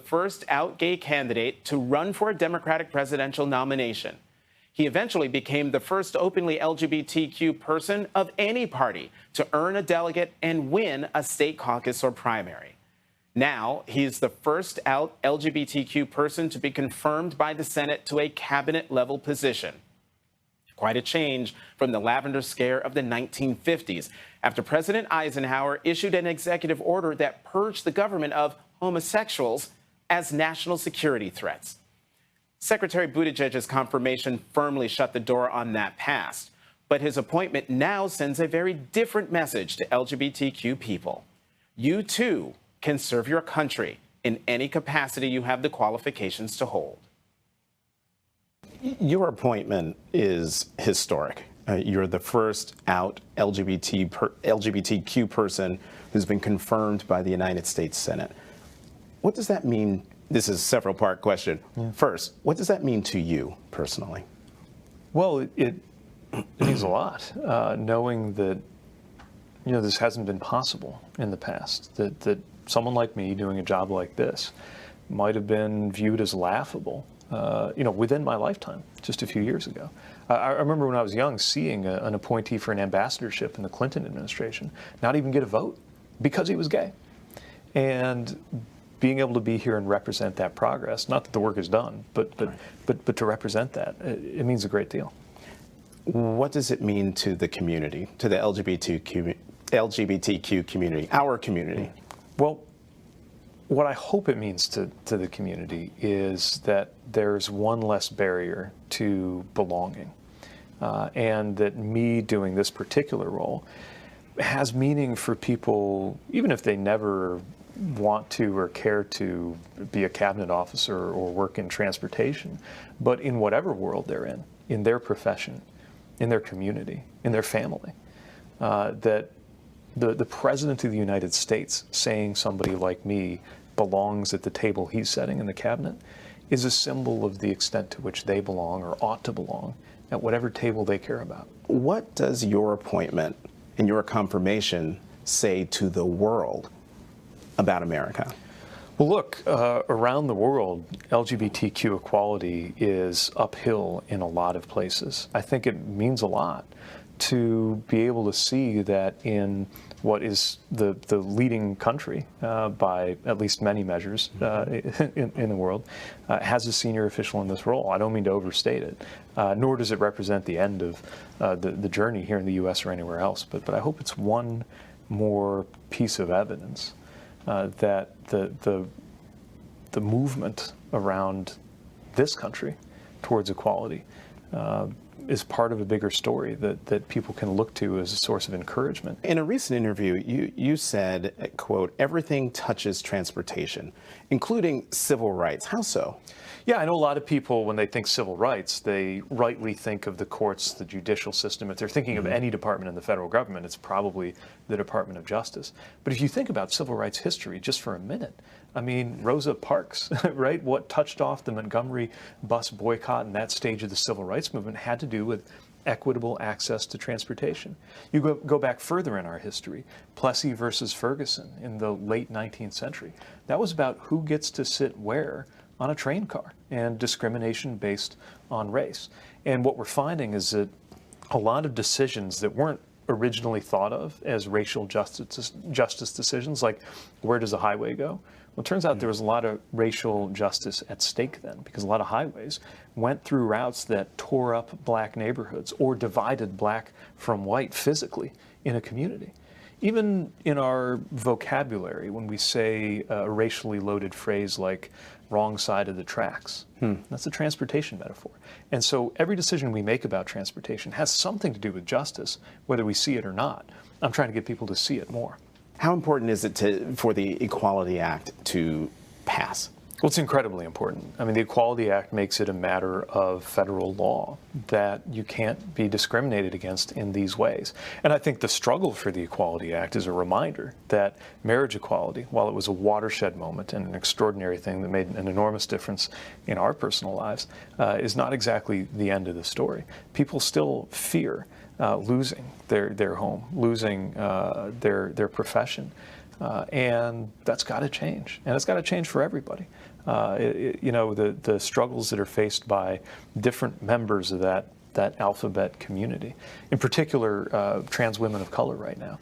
first out gay candidate to run for a Democratic presidential nomination. He eventually became the first openly LGBTQ person of any party to earn a delegate and win a state caucus or primary. Now, he's the first out LGBTQ person to be confirmed by the Senate to a cabinet-level position. Quite a change from the lavender scare of the 1950s, after President Eisenhower issued an executive order that purged the government of homosexuals as national security threats. Secretary Buttigieg's confirmation firmly shut the door on that past, but his appointment now sends a very different message to LGBTQ people. You, too, can serve your country in any capacity you have the qualifications to hold. Your appointment is historic. You're the first out LGBTQ person who's been confirmed by the United States Senate. What does that mean? This is a several-part question. Yeah. First, what does that mean to you personally? Well, it means a lot, knowing that this hasn't been possible in the past. That someone like me doing a job like this might have been viewed as laughable. Within my lifetime, just a few years ago. I remember when I was young seeing an appointee for an ambassadorship in the Clinton administration not even get a vote because he was gay. And being able to be here and represent that progress, not that the work is done, but to represent that, it means a great deal. What does it mean to the community, to the LGBTQ community, our community? Well, what I hope it means to the community is that there's one less barrier to belonging, and that me doing this particular role has meaning for people, even if they never want to or care to be a cabinet officer or work in transportation, but in whatever world they're in their profession, in their community, in their family, that the President of the United States saying somebody like me belongs at the table he's setting in the cabinet is a symbol of the extent to which they belong or ought to belong at whatever table they care about. What does your appointment and your confirmation say to the world about America? Well, look, around the world, LGBTQ equality is uphill in a lot of places. I think it means a lot to be able to see that in what is the leading country by at least many measures in the world has a senior official in this role. I don't mean to overstate it, nor does it represent the end of the journey here in the U.S. or anywhere else. But I hope it's one more piece of evidence that the movement around this country towards equality is part of a bigger story that people can look to as a source of encouragement. In a recent interview, you said, quote, everything touches transportation, including civil rights. How so? Yeah, I know a lot of people, when they think civil rights, they rightly think of the courts, the judicial system. If they're thinking of any department in the federal government, it's probably the Department of Justice. But if you think about civil rights history just for a minute, I mean, Rosa Parks, right? What touched off the Montgomery bus boycott and that stage of the civil rights movement had to do with equitable access to transportation. You go back further in our history, Plessy versus Ferguson in the late 19th century. That was about who gets to sit where on a train car and discrimination based on race. And what we're finding is that a lot of decisions that weren't originally thought of as racial justice decisions, like where does a highway go? Well, it turns out there was a lot of racial justice at stake then, because a lot of highways went through routes that tore up black neighborhoods or divided black from white physically in a community. Even in our vocabulary, when we say a racially loaded phrase like wrong side of the tracks, that's a transportation metaphor. And so every decision we make about transportation has something to do with justice, whether we see it or not. I'm trying to get people to see it more. How important is it for the Equality Act to pass? Well, it's incredibly important. I mean, the Equality Act makes it a matter of federal law that you can't be discriminated against in these ways. And I think the struggle for the Equality Act is a reminder that marriage equality, while it was a watershed moment and an extraordinary thing that made an enormous difference in our personal lives, is not exactly the end of the story. People still fear losing their home, losing their profession. And that's got to change. And it's got to change for everybody. The struggles that are faced by different members of that alphabet community, in particular trans women of color right now,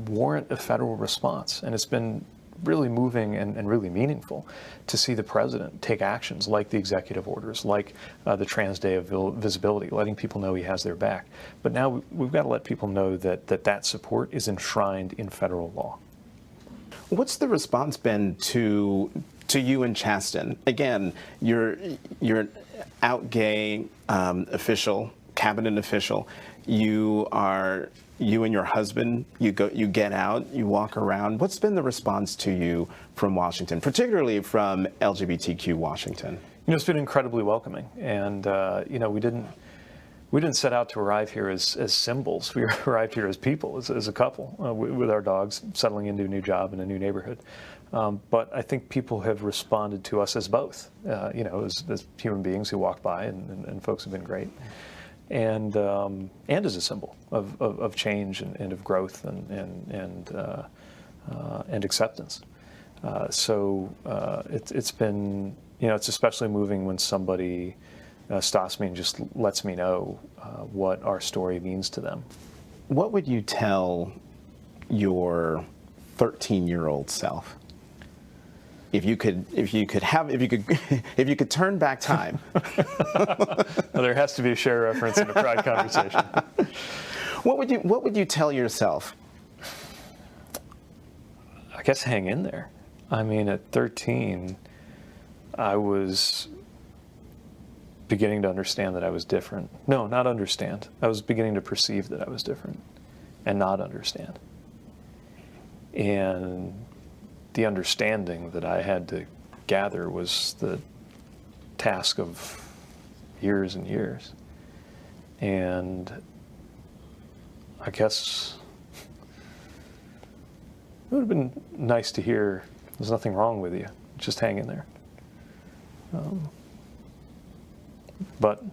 warrant a federal response. And it's been really moving and really meaningful to see the president take actions like the executive orders, like the Trans Day of Visibility, letting people know he has their back. But now we've got to let people know that support is enshrined in federal law. What's the response been to you and Chasten? Again, you're an out gay official, cabinet official. You and your husband, you get out, you walk around. What's been the response to you from Washington, particularly from LGBTQ Washington? It's been incredibly welcoming, and we didn't set out to arrive here as symbols. We arrived here as people, as a couple, with our dogs, settling into a new job in a new neighborhood. But I think people have responded to us as both, as human beings who walk by, and folks have been great. And as a symbol of change and of growth and acceptance. It's been, it's especially moving when somebody stops me and just lets me know what our story means to them. What would you tell your 13-year-old self? If you could turn back time. Well, there has to be a share reference in a pride conversation. What would you tell yourself? I guess hang in there. I mean, at 13, I was beginning to understand that I was different. No, not understand. I was beginning to perceive that I was different and not understand. And the understanding that I had to gather was the task of years and years. And I guess it would have been nice to hear, there's nothing wrong with you, just hang in there. But,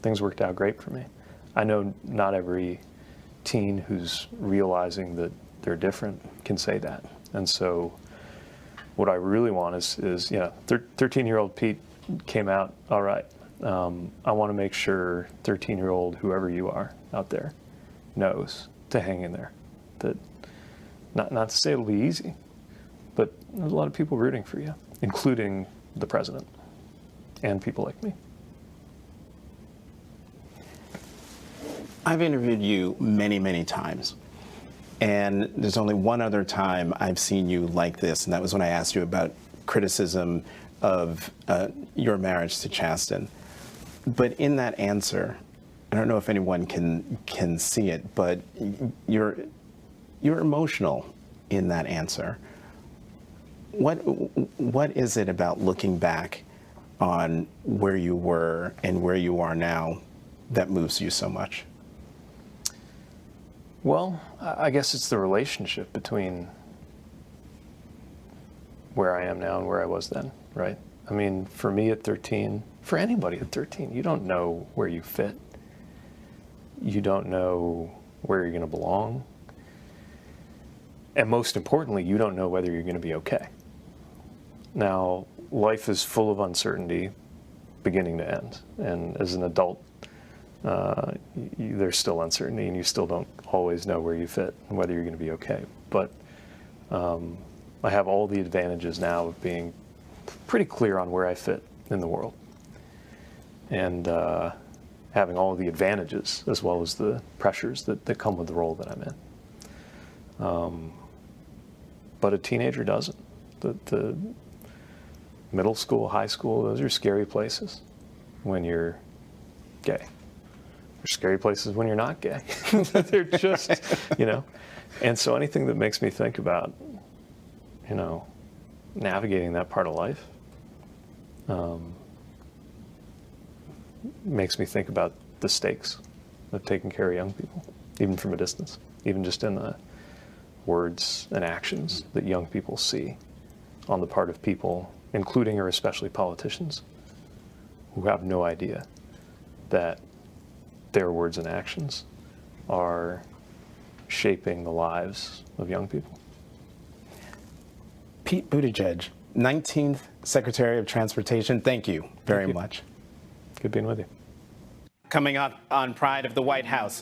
things worked out great for me. I know not every teen who's realizing that they're different can say that. And so what I really want is 13-year-old Pete came out all right. I want to make sure 13-year-old, whoever you are out there, knows to hang in there. That not to say it'll be easy, but there's a lot of people rooting for you, including the president and people like me. I've interviewed you many, many times. And there's only one other time I've seen you like this, and that was when I asked you about criticism of your marriage to Chasten. But in that answer, I don't know if anyone can see it, but you're emotional in that answer. What is it about looking back on where you were and where you are now that moves you so much? Well, I guess it's the relationship between where I am now and where I was then, right? I mean, for me at 13, for anybody at 13, you don't know where you fit. You don't know where you're going to belong. And most importantly, you don't know whether you're going to be okay. Now, life is full of uncertainty beginning to end. And as an adult, there's still uncertainty, and you still don't always know where you fit and whether you're going to be okay. But I have all the advantages now of being pretty clear on where I fit in the world, and having all the advantages as well as the pressures that come with the role that I'm in. But a teenager doesn't. The middle school, high school, those are scary places when you're gay. They're scary places when you're not gay. They're just, And so anything that makes me think about, navigating that part of life, makes me think about the stakes of taking care of young people, even from a distance, even just in the words and actions that young people see on the part of people, including or especially politicians, who have no idea that their words and actions are shaping the lives of young people. Pete Buttigieg 19th Secretary of Transportation. Thank you very much. Good being with you. Coming up on Pride of the White House.